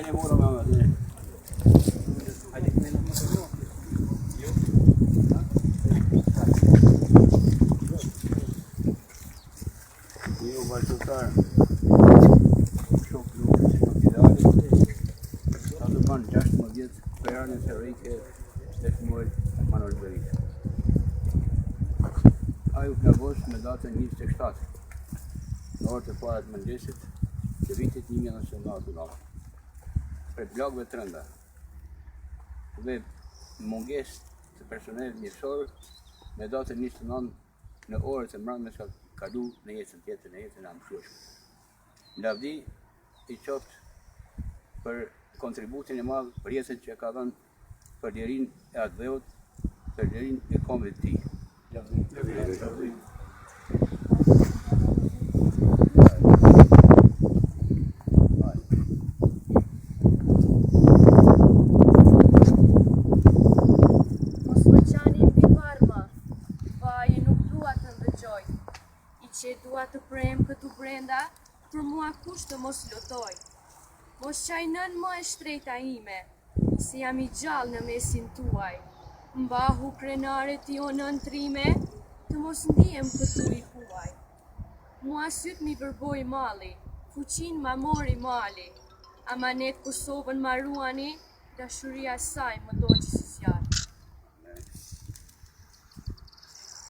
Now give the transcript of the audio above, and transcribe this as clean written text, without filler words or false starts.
Beni mora me atë. Hajde këne në më të Io vazhdutar shok nuk si në ideale. Sa të banë 16 vjetë për anën teorike shteshmuar Manuel Berisha. Ai u plagos me datën 27 në orët e para të mëngjesit të vitit 1999. Për blogëve të rënda dhe mungesë të personelit mjekësor me datën 29 në orët e mbrëmjes ka kalu në jetën tjetër, në jetën e amshueshme. Lavdi i qoftë për kontributin e madh për jetën që ka dhënë për lirin e atë dheut, për lirin e kombit të tij. Lavdi. Që dua të prem këtu brenda, për mua kush të mos lotoj. Mos qaj nën më e shtrejta ime, si jam i gjallë në mesin tuaj. Mbahu krenare ti o nën trime, të mos ndihem këtu i huaj. Mua syt mi vërboj mali, fuqin ma mori mali. Amanet Kosovën ma ruani, dashuria saj më do që